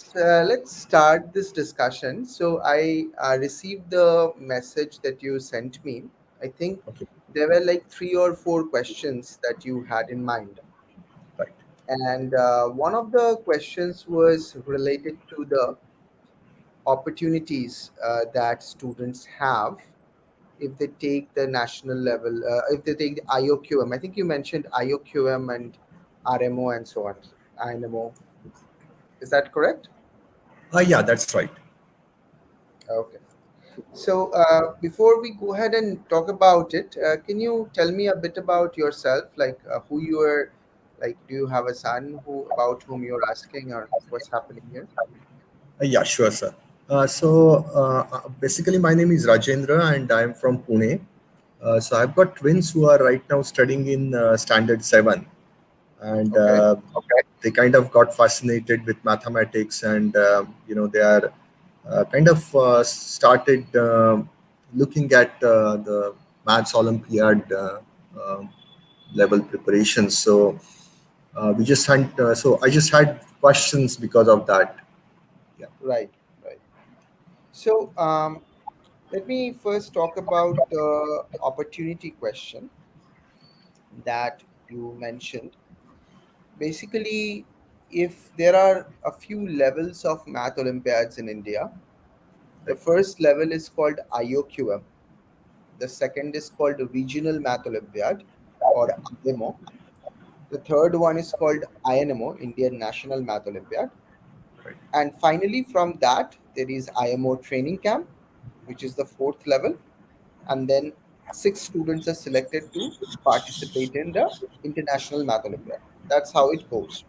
Let's start this discussion. So I received the message that you sent me. I think Okay, there were like three or four questions that you had in mind, right. and one of the questions was related to the opportunities that students have if they take the national level, if they take the IOQM. I think you mentioned IOQM and RMO and so on. INMO. Is that correct? Yeah, that's right. Okay. So, before we go ahead and talk about it, can you tell me a bit about yourself, like who you are, like do you have a son who about whom you're asking, or what's happening here? Yeah, sure, sir. Basically, my name is Rajendra and I'm from Pune. So I've got twins who are right now studying in Standard 7. And Okay, they kind of got fascinated with mathematics and, they are kind of started looking at the maths Olympiad level preparations. So I just had questions because of that. Yeah. right, right. So, let me first talk about the opportunity question that you mentioned. Basically, if there are a few levels of math Olympiads in India, the Right. first level is called IOQM. The second is called Regional Math Olympiad or IMO. The third one is called INMO, Indian National Math Olympiad. Right. And finally, from that, there is IMO Training Camp, which is the fourth level. And then six students are selected to participate in the International Math Olympiad. That's how it goes.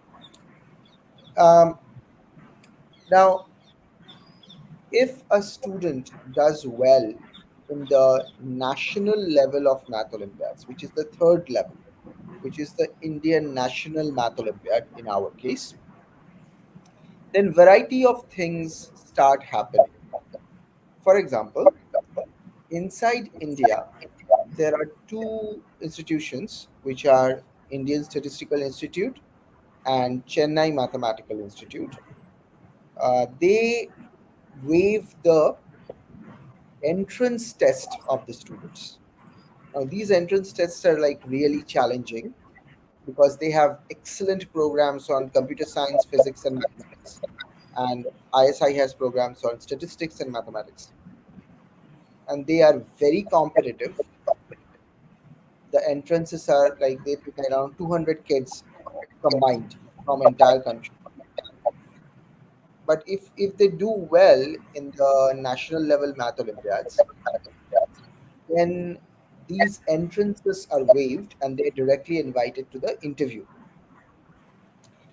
Um, Now, if a student does well in the national level of Math Olympiads, which is the third level, which is the Indian National Math Olympiad in our case, then variety of things start happening. For example, inside India, there are two institutions which are Indian Statistical Institute and Chennai Mathematical Institute. They waive the entrance test of the students. Now, these entrance tests are like really challenging because they have excellent programs on computer science, physics, and mathematics. And ISI has programs on statistics and mathematics. And they are very competitive. The entrances are like they take around 200 kids combined from entire country. But if they do well in the national level math Olympiads, then these entrances are waived and they're directly invited to the interview.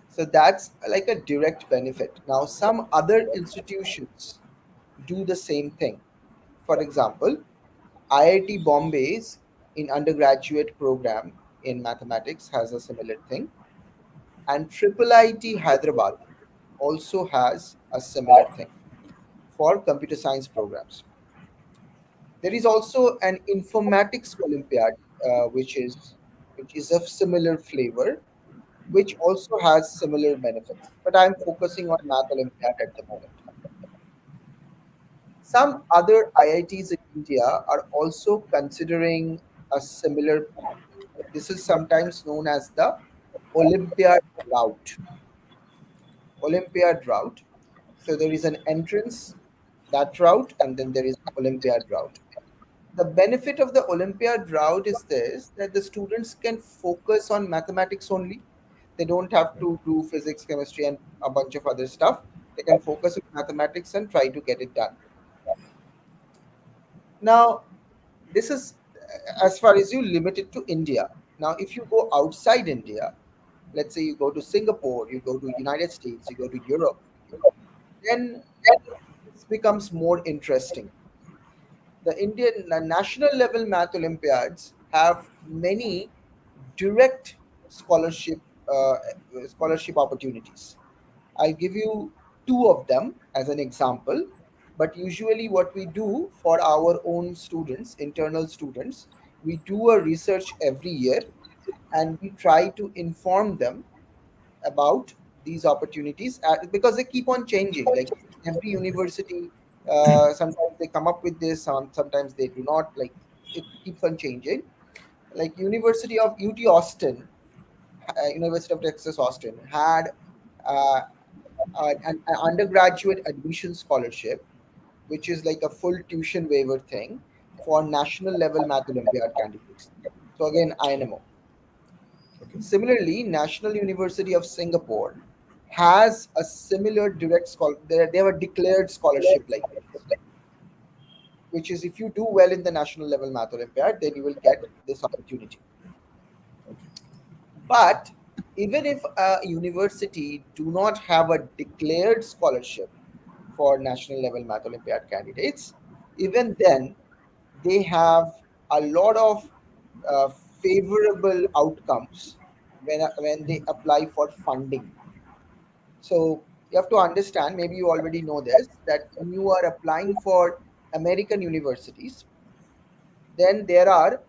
So that's like a direct benefit. Now, some other institutions do the same thing. For example, IIT Bombay's in undergraduate program in mathematics has a similar thing, and Triple IT Hyderabad also has a similar thing for computer science programs. There is also an informatics Olympiad, which is of similar flavor, which also has similar benefits. But I'm focusing on Math Olympiad at the moment. Some other IITs in India are also considering a similar path. This is sometimes known as the Olympiad route. Olympiad route. So there is an entrance, that route, and then there is Olympiad route. The benefit of the Olympiad route is this that the students can focus on mathematics only. They don't have to do physics, chemistry, and a bunch of other stuff. They can focus on mathematics and try to get it done. Now, this is as far as you limit it to India. Now, if you go outside India, let's say you go to Singapore, you go to United States, you go to Europe, then this becomes more interesting. The Indian national level math Olympiads have many direct scholarship scholarship opportunities. I'll give you two of them as an example. But usually, what we do for our own students, internal students, we do a research every year and we try to inform them about these opportunities because they keep on changing. Like every university, sometimes they come up with this, sometimes they do not. Like it keeps on changing. Like University of UT Austin, University of Texas Austin had uh, an undergraduate admission scholarship, which is like a full tuition waiver thing for national level math Olympiad candidates. So again, INMO. Okay. Similarly, National University of Singapore has a similar direct scholar. They have a declared scholarship like this, which is if you do well in the national level math Olympiad, then you will get this opportunity. Okay. But even if a university do not have a declared scholarship for national level math Olympiad candidates, even then they have a lot of uh, favorable outcomes when they apply for funding. So you have to understand, maybe you already know this, that when you are applying for American universities, then there are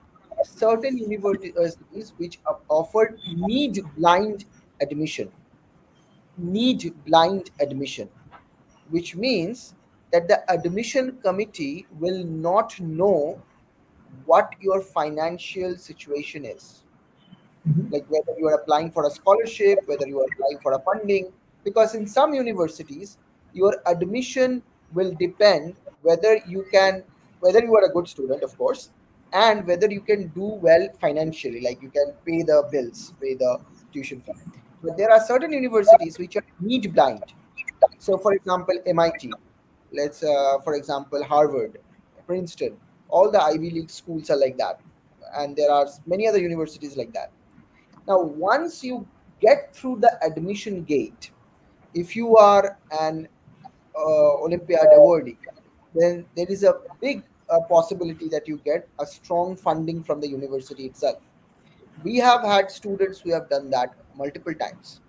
certain universities which offer admission, need blind admission, which means that the admission committee will not know what your financial situation is, Mhm. like whether you are applying for a scholarship, whether you are applying for a funding, because in some universities your admission will depend whether you are a good student, of course, and whether you can do well financially, like you can pay the bills, pay the tuition fee. But there are certain universities which are need blind. So, for example, MIT, for example, Harvard, Princeton, all the Ivy League schools are like that. And there are many other universities like that. Now, once you get through the admission gate, if you are an Olympiad awardee, then there is a big possibility that you get a strong funding from the university itself. We have had students who have done that multiple times,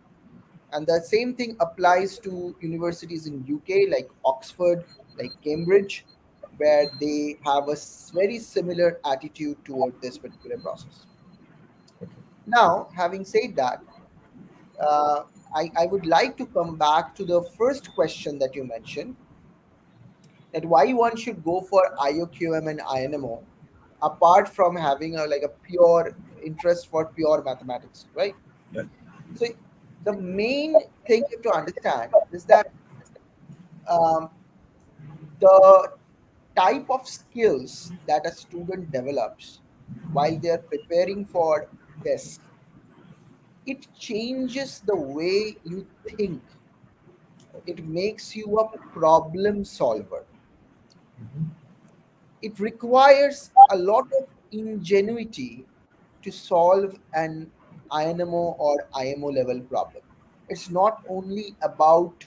and the same thing applies to universities in UK like Oxford, like Cambridge, where they have a very similar attitude toward this particular process. Okay. Now, having said that, uh, I would like to come back to the first question that you mentioned, that why one should go for IOQM and INMO apart from having a like a pure interest for pure mathematics, right? Yeah. So the main thing you have to understand is that um, the type of skills that a student develops while they are preparing for tests, it changes the way you think. It makes you a problem solver. Mhm. It requires a lot of ingenuity to solve an INMO or IMO level problem. It's not only about,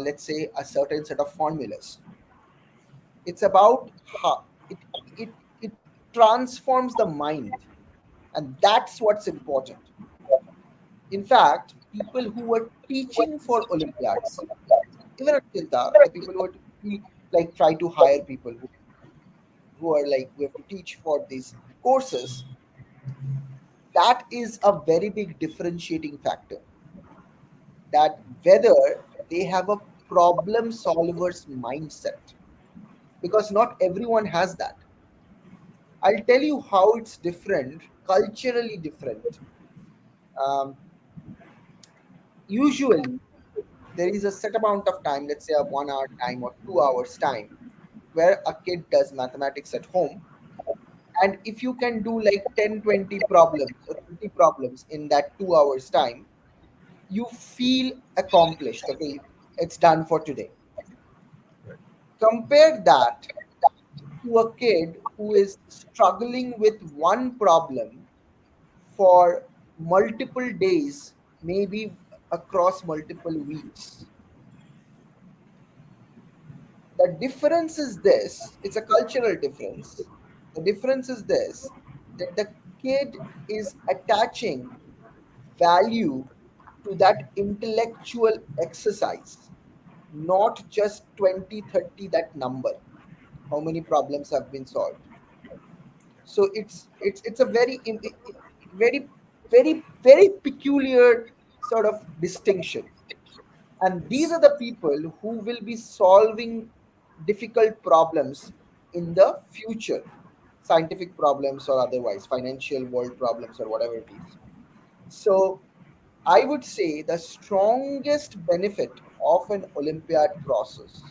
let's say, a certain set of formulas. It's about how it transforms the mind, and that's what's important. In fact, people who were teaching for Olympiads, even at Cheenta, the people who are we like try to hire people who are like we have to teach for these courses. That is a very big differentiating factor. That whether they have a problem solver's mindset, because not everyone has that. I'll tell you how it's different, culturally different. Um, Usually, there is a set amount of time, let's say a 1 hour time or 2 hours time, where a kid does mathematics at home. And if you can do like 10, 20 problems or 20 problems in that 2 hours time, you feel accomplished. Okay, it's done for today. Right. Compare that to a kid who is struggling with one problem for multiple days, maybe across multiple weeks. The difference is this, it's a cultural difference. The difference is this, that the kid is attaching value to that intellectual exercise, not just 20, 30, that number, how many problems have been solved. So it's a very very very peculiar sort of distinction. And these are the people who will be solving difficult problems in the future, scientific problems or otherwise, financial world problems or whatever it is. So I would say the strongest benefit of an Olympiad process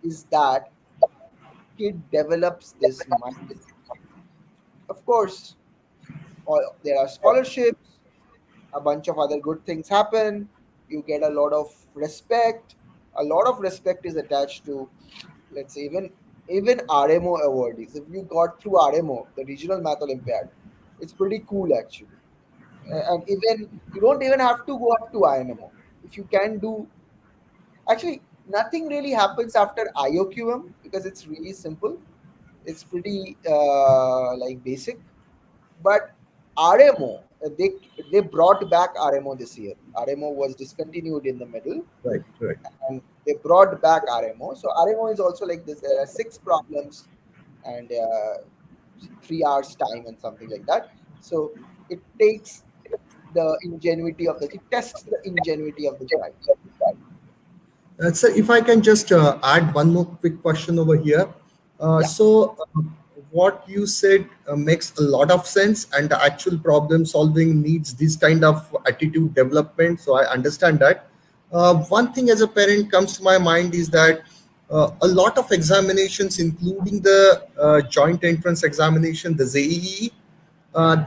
is that kid develops this mindset. Of course, there are scholarships, a bunch of other good things happen. You get a lot of respect. A lot of respect is attached to, let's say, even RMO awardees. If you got through RMO, the Regional Math Olympiad, it's pretty cool actually. And even you don't even have to go up to INMO. If you can do, actually, nothing really happens after IOQM because it's really simple. It's pretty like basic. But RMO, they brought back RMO this year. RMO was discontinued in the middle, Right, right. and they brought back RMO. So RMO is also like this. There are six problems and 3 hours time and something like that. So it takes the ingenuity of the it tests the ingenuity of the child. So if I can just add one more quick question over here. Yeah. What you said makes a lot of sense, and the actual problem solving needs this kind of attitude development. So I understand that. One thing as a parent comes to my mind is that a lot of examinations, including the joint entrance examination, the JEE,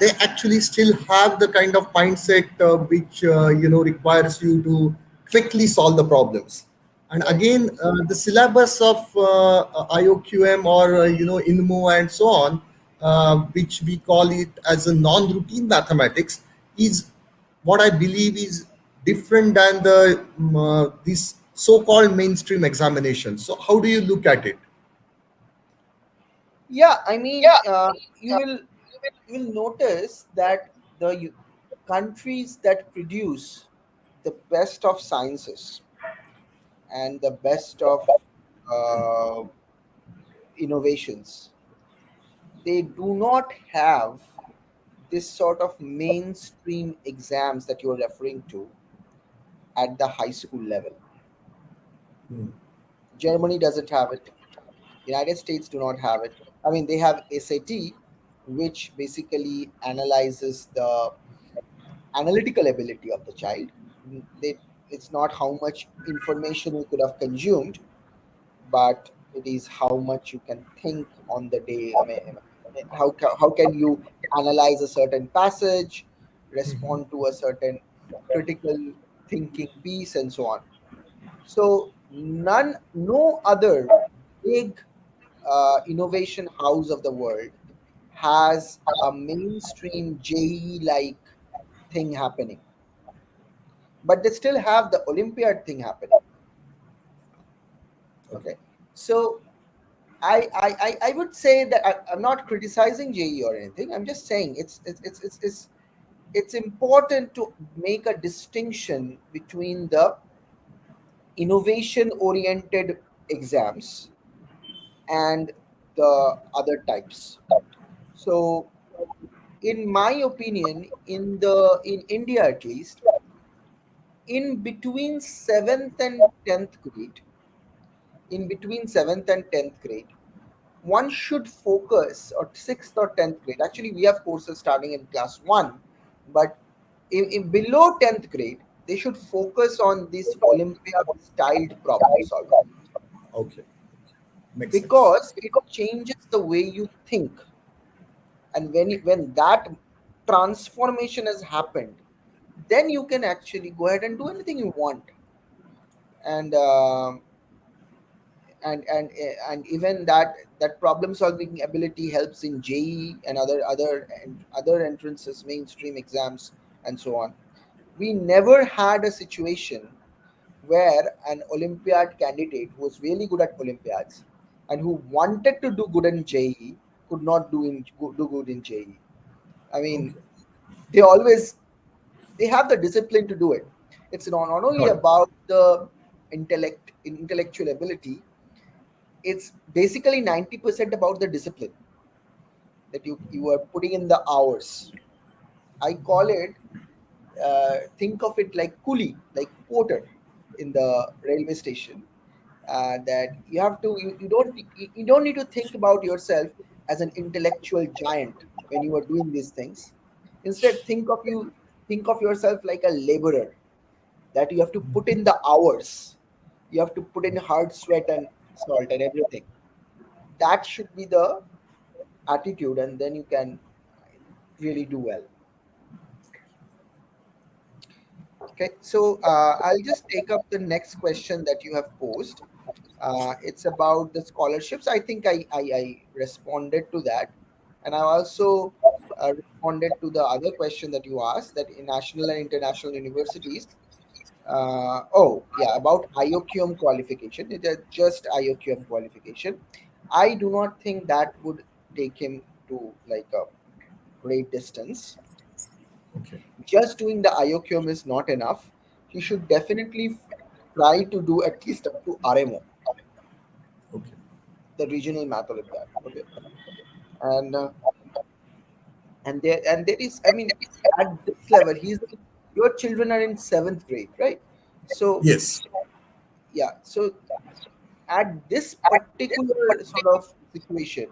they actually still have the kind of mindset which requires you to quickly solve the problems. And Right. again, the syllabus of IOQM or INMO and so on, which we call it as a non-routine mathematics, is what I believe is different than the this so-called mainstream examination. So how do you look at it? Yeah, I mean, you will notice that countries that produce the best of sciences and the best of uh, innovations, they do not have this sort of mainstream exams that you're referring to at the high school level. Hmm. Germany doesn't have it. United States do not have it. I mean, they have SAT, which basically analyzes the analytical ability of the child. They, it's not how much information you could have consumed, but it is how much you can think on the day. I mean, how can you analyze a certain passage, respond to a certain critical thinking piece, and so on. So no other big innovation house of the world has a mainstream JE like thing happening, but they still have the Olympiad thing happening. Okay. Okay, so I would say that I'm not criticizing JE or anything. I'm just saying it's important to make a distinction between the innovation oriented exams and the other types. So in my opinion, in India at least, in between 7th and 10th grade, in between 7th and 10th grade, one should focus, or 6th or 10th grade. Actually, we have courses starting in class 1, but in below 10th grade, they should focus on this Olympiad styled problem solving Okay. Makes sense. because it changes the way you think. And when that transformation has happened, then you can actually go ahead and do anything you want. And and even that problem solving ability helps in JE and other entrances, mainstream exams, and so on. We never had a situation where an Olympiad candidate who was really good at Olympiads and who wanted to do good in JE could not do good in JE. I mean, Okay. they always they have the discipline to do it. It's not only Got it. about the intellectual ability. It's basically 90% about the discipline that you are putting in the hours. I call it think of it like coolie, like porter in the railway station. That you have to, you don't need to think about yourself as an intellectual giant when you are doing these things. Instead, think of yourself like a laborer, that you have to put in the hours, you have to put in hard sweat and salt and everything. That should be the attitude, and then you can really do well. Okay, so I'll just take up the next question that you have posed. It's about the scholarships. I think I responded to that, and I also responded to the other question that you asked, that in national and international universities. Oh, yeah, about IOQM qualification. It is just IOQM qualification. I do not think that would take him to like a great distance. Okay. Just doing the IOQM is not enough. He should definitely try to do at least up to RMO, Okay. the regional math Olympiad. Okay, and there is, I mean, at this level, your children are in seventh grade, right? So Yes. yeah, so at this particular sort of situation,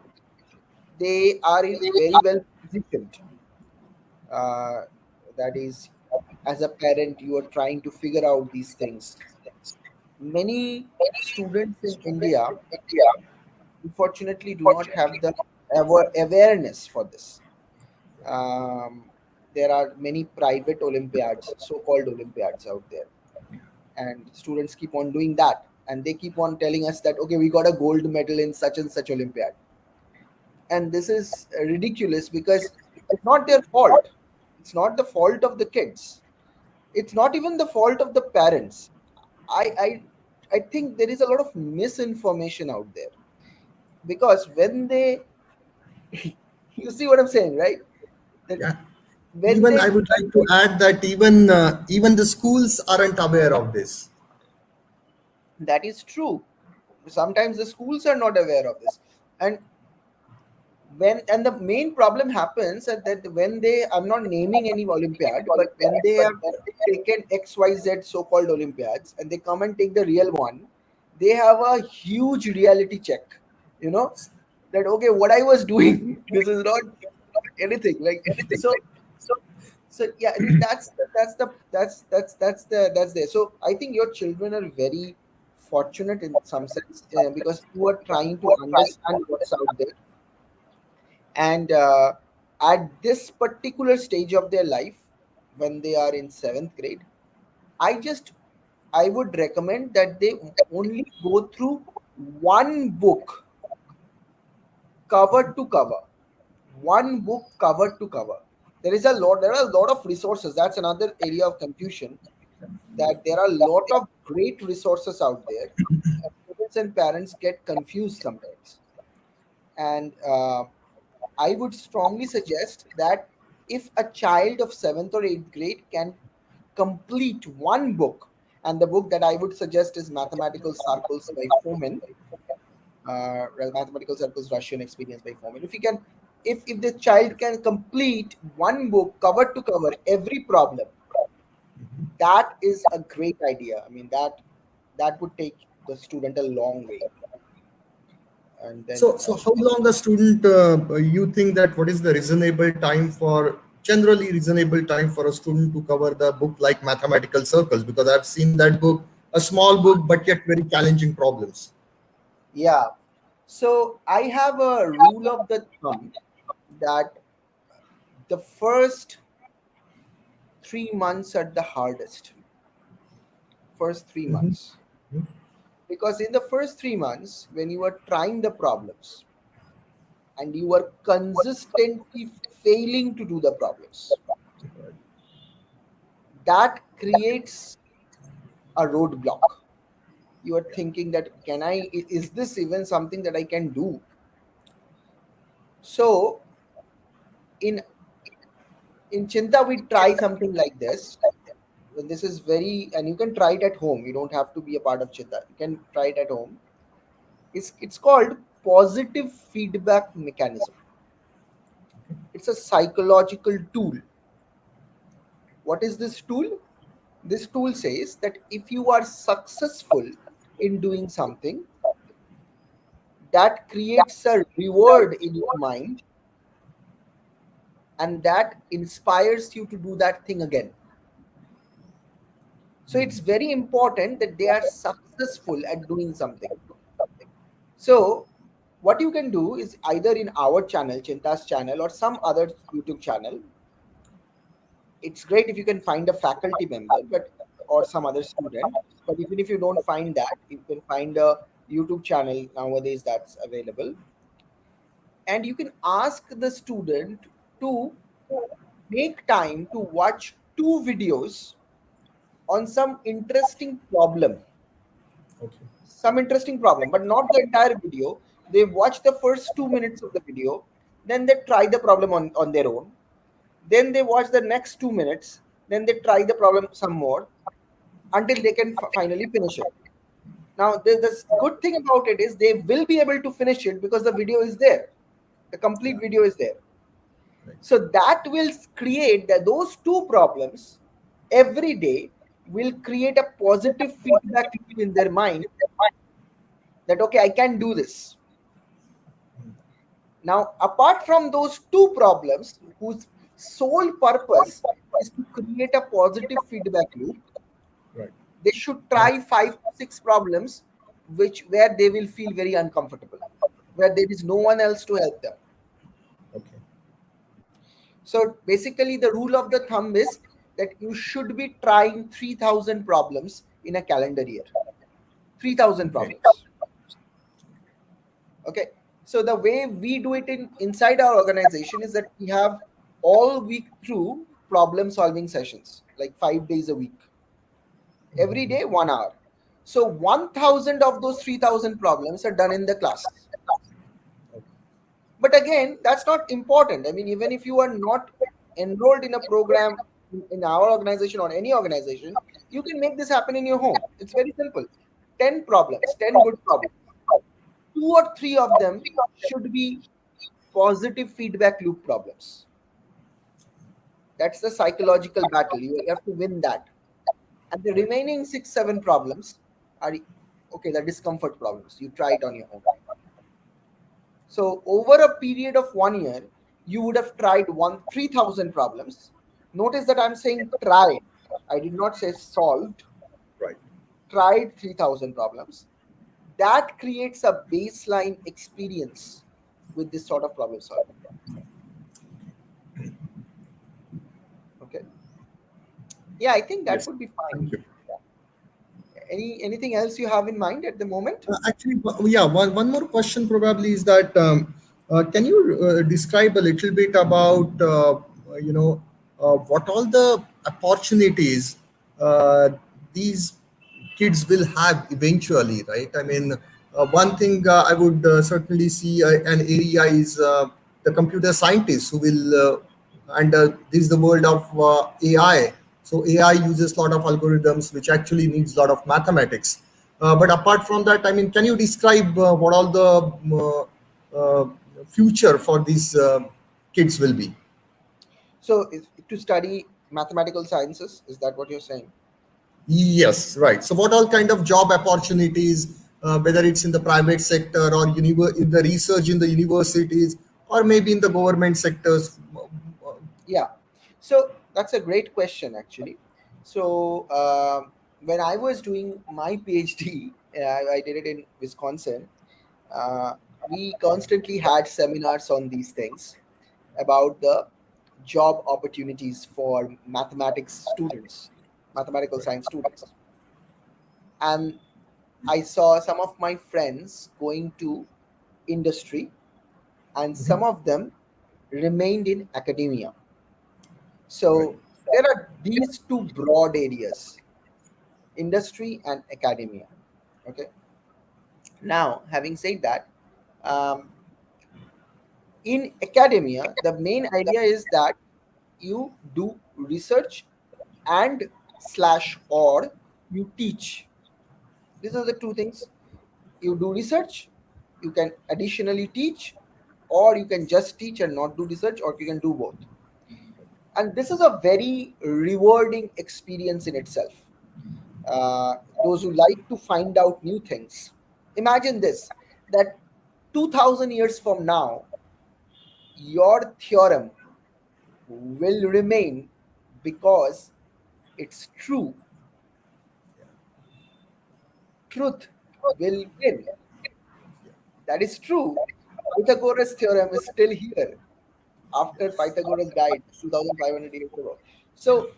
they are very well positioned. Uh, that is, as a parent, you are trying to figure out these things. Many students in India, unfortunately, do not have the awareness for this. Um, there are many private Olympiads, so-called Olympiads out there, and students keep on doing that, and they keep on telling us that okay, we got a gold medal in such and such Olympiad, and this is ridiculous because it's not their fault. It's not the fault of the kids. It's not even the fault of the parents. I i i think there is a lot of misinformation out there, because when they you see what I'm saying, right? That Yeah. when Even they I would like to add that even the schools aren't aware of this. that is true. Sometimes the schools are not aware of this, and the main problem happens at that when they, I'm not naming any Olympiad, but when they have taken XYZ so-called Olympiads and they come and take the real one, they have a huge reality check, you know, that okay, what I was doing, this is not anything like. So yeah, I mean that's there. So I think your children are very fortunate in some sense, because you are trying to understand what's out there, and at this particular stage of their life, when they are in seventh grade, I just, I would recommend that they only go through one book cover to cover, one book cover to cover. There are a lot of resources. That's another area of confusion, that there are a lot of great resources out there, and students and parents get confused sometimes. And I would strongly suggest that if a child of seventh or eighth grade can complete one book, and the book that I would suggest is Mathematical Circles by Fomin, Mathematical Circles Russian Experience by Fomin. If he can, if the child can complete one book cover to cover every problem, that is a great idea. I mean that would take the student a long way, and then So how long a student you think that what is the reasonable time for generally reasonable time for a student to cover the book like mathematical circles? Because I've seen that book, a small book, but yet very challenging problems. yeah. So I have a rule of the thumb that the first 3 months are the hardest. First three Mhm. months. Because in the first 3 months, when you are trying the problems and you are consistently failing to do the problems, that creates a roadblock. You are thinking that is this even something that I can do? So in in Chinta, we try something like this. This is very, and you can try it at home. You don't have to be a part of Chinta. You can try it at home. It's called positive feedback mechanism. It's a psychological tool. What is this tool? This tool says that if you are successful in doing something, that creates a reward in your mind, and that inspires you to do that thing again. So it's very important that they are successful at doing something. So what you can do is either in our channel, Cheenta's channel, or some other YouTube channel. It's great if you can find a faculty member, but or some other student. But even if you don't find that, you can find a YouTube channel nowadays that's available, and you can ask the student to make time to watch two videos on Okay. some interesting problem, but not the entire video. They watch the first 2 minutes of the video, then they try the problem on their own. Then they watch the next 2 minutes, then they try the problem some more until they can finally finish it. Now, the good thing about it is they will be able to finish it because the video is there. The complete Yeah. video is there. Right. So that will create that those two problems every day will create a positive feedback loop in their mind that okay, I can do this. Now, apart from those two problems, whose sole purpose is to create a positive feedback loop, Right. they should Uh, try 5 to 6 problems which where they will feel very uncomfortable, where there is no one else to help them. okay. So basically, the rule of the thumb is that you should be trying 3,000 problems in a calendar year. 3,000 Okay. problems. Okay. So the way we do it inside our organization is that we have all week through problem solving sessions, like 5 days a week. Every day, 1 hour. So 1,000 of those 3,000 problems are done in the class. Okay. But again, that's not important. I mean, even if you are not enrolled in a program in our organization or any organization, you can make this happen in your home. It's very simple. 10 problems, 10 good problems. Two or three of them should be positive feedback loop problems. That's the psychological battle. You have to win that. And the Right. remaining 6, 7 problems are okay, the discomfort problems. You try it on your own. So over a period of 1 year, you would have tried 3,000 problems. Notice that I'm saying tried. I did not say solved. Right. Tried 3,000 problems. That creates a baseline experience with this sort of problem solving. Okay. Yeah, I think that Yes. would be fine. Thank you. Anything else you have in mind at the moment? Actually, yeah, one more question probably is that can you describe a little bit about what all the opportunities uh, these kids will have eventually, right? I mean, one thing I would certainly see an area is the computer scientists who will, and this is the world of AI. So AI uses a lot of algorithms, which actually needs a lot of mathematics. But apart from that, I mean, can you describe what all the future for these kids will be? So, to study mathematical sciences, is that what you're saying? Yes, right. So, what all kind of job opportunities, whether it's in the private sector or in the research in the universities, or maybe in the government sectors? Yeah. So that's a great question, actually. So when I was doing my PhD, I did it in Wisconsin. Uh, we constantly had seminars on these things about the job opportunities for mathematics students, mathematical Right. science students. And I saw some of my friends going to industry, and some of them remained in academia. Right. So there are these two broad areas, industry and academia. Okay. Now, having said that, um, in academia, the main idea is that you do research and slash or you teach. These are the two things. You do research, you can additionally teach, or you can just teach and not do research, or you can do both. And this is a very rewarding experience in itself. Those who like to find out new things. Imagine this, that 2000 years from now, your theorem will remain because it's true. Truth will win. That is true. Pythagoras' theorem is still here after Pythagoras died 2500 years ago. So,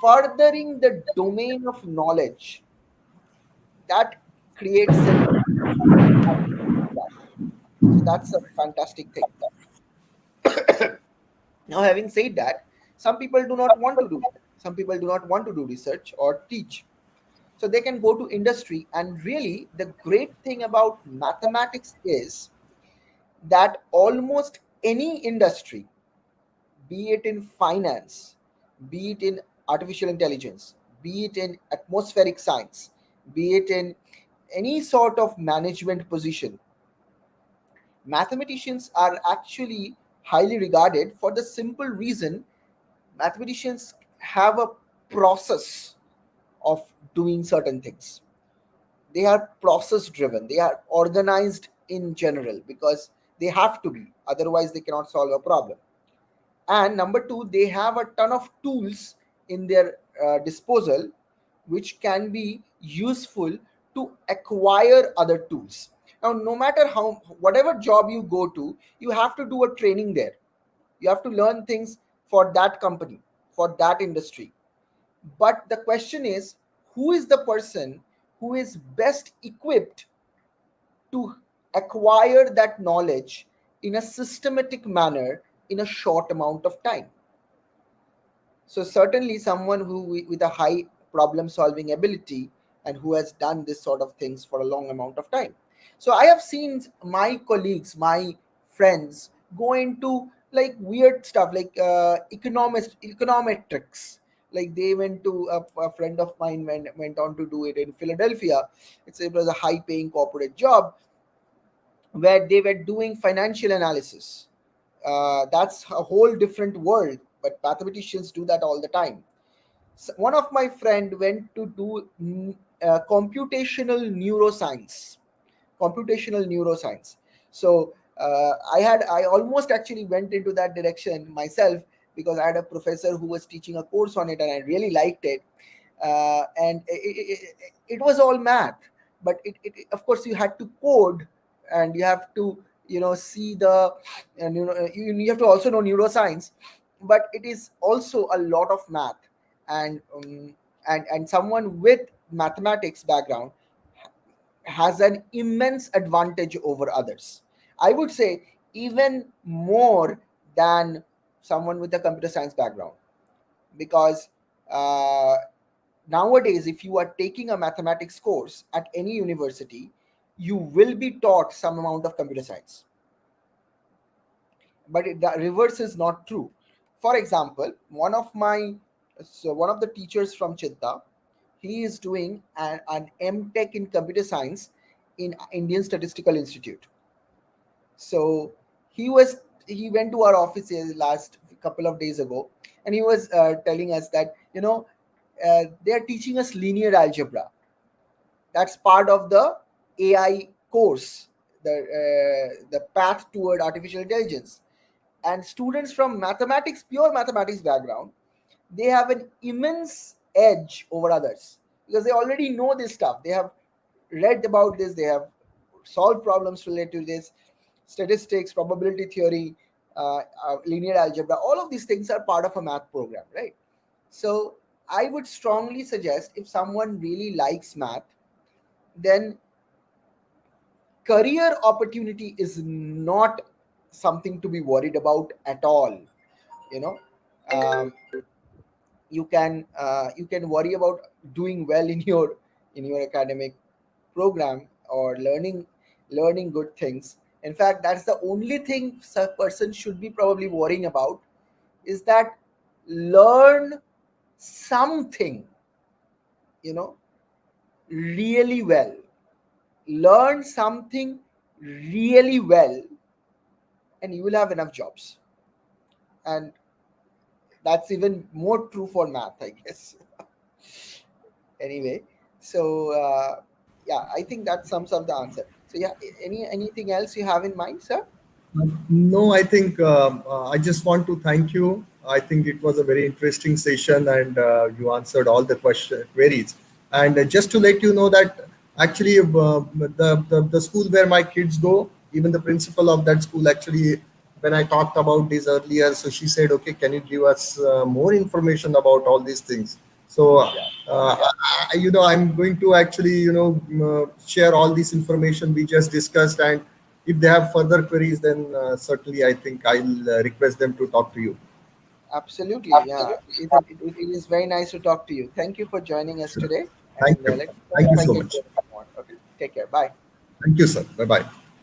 furthering the domain of knowledge, that creates an impact. So, that's a fantastic thing. Now, having said that, some people do not want to do that. Some people do not want to do research or teach. So they can go to industry. And really, the great thing about mathematics is that almost any industry, be it in finance, be it in artificial intelligence, be it in atmospheric science, be it in any sort of management position, mathematicians are actually highly regarded for the simple reason mathematicians have a process of doing certain things. They are process driven, they are organized in general because they have to be, otherwise they cannot solve a problem. And number two, they have a ton of tools in their disposal which can be useful to acquire other tools. Now, no matter how, whatever job you go to, you have to do a training there. You have to learn things for that company, for that industry. But the question is, who is the person who is best equipped to acquire that knowledge in a systematic manner in a short amount of time? So certainly someone who with a high problem solving ability and who has done this sort of things for a long amount of time. So I have seen my colleagues, my friends go into like weird stuff like econometrics. Like they went to a friend of mine went on to do it in Philadelphia. It was a high paying corporate job where they were doing financial analysis. That's a whole different world, but mathematicians do that all the time. So one of my friend went to do computational neuroscience. Computational neuroscience. So I almost actually went into that direction myself because I had a professor who was teaching a course on it and I really liked it. And it was all math, but of course you had to code and you have to see the and you have to also know neuroscience, but it is also a lot of math. And and someone with mathematics background has an immense advantage over others. I would say even more than someone with a computer science background, because uh, nowadays, if you are taking a mathematics course at any university, you will be taught some amount of computer science. But the reverse is not true. For example, one of the teachers from Cheenta, he is doing an M.Tech in computer science in Indian Statistical Institute. So he went to our offices last couple of days ago, and he was telling us that they are teaching us linear algebra. That's part of the AI course, the path toward artificial intelligence. And students from mathematics, pure mathematics background, they have an immense edge over others because they already know this stuff. They have read about this, they have solved problems related to this, statistics, probability theory, linear algebra. All of these things are part of a math program, right? So I would strongly suggest, if someone really likes math, then career opportunity is not something to be worried about at all. you know um, you can worry about doing well in your academic program or learning good things. In fact, that's the only thing a person should be probably worrying about, is that learn something, you know really well. Learn something really well, and you will have enough jobs. And That's even more true for math, I guess. Anyway, so yeah, I think that sums up the answer. So yeah, anything else you have in mind, sir? No, I think I just want to thank you. I think it was a very interesting session, and you answered all the queries. And just to let you know that actually, the school where my kids go, even the principal of that school actually, when I talked about this earlier, so she said, "Okay, can you give us more information about all these things?" So, Yeah, I'm going to actually, share all this information we just discussed, and if they have further queries, then certainly I think I'll request them to talk to you. absolutely. Yeah, it is very nice to talk to you. Thank you for joining us Sure. today, Thank and you. let's Thank you so catch much. up more. Okay, take care. Bye. Thank you, sir. Bye bye.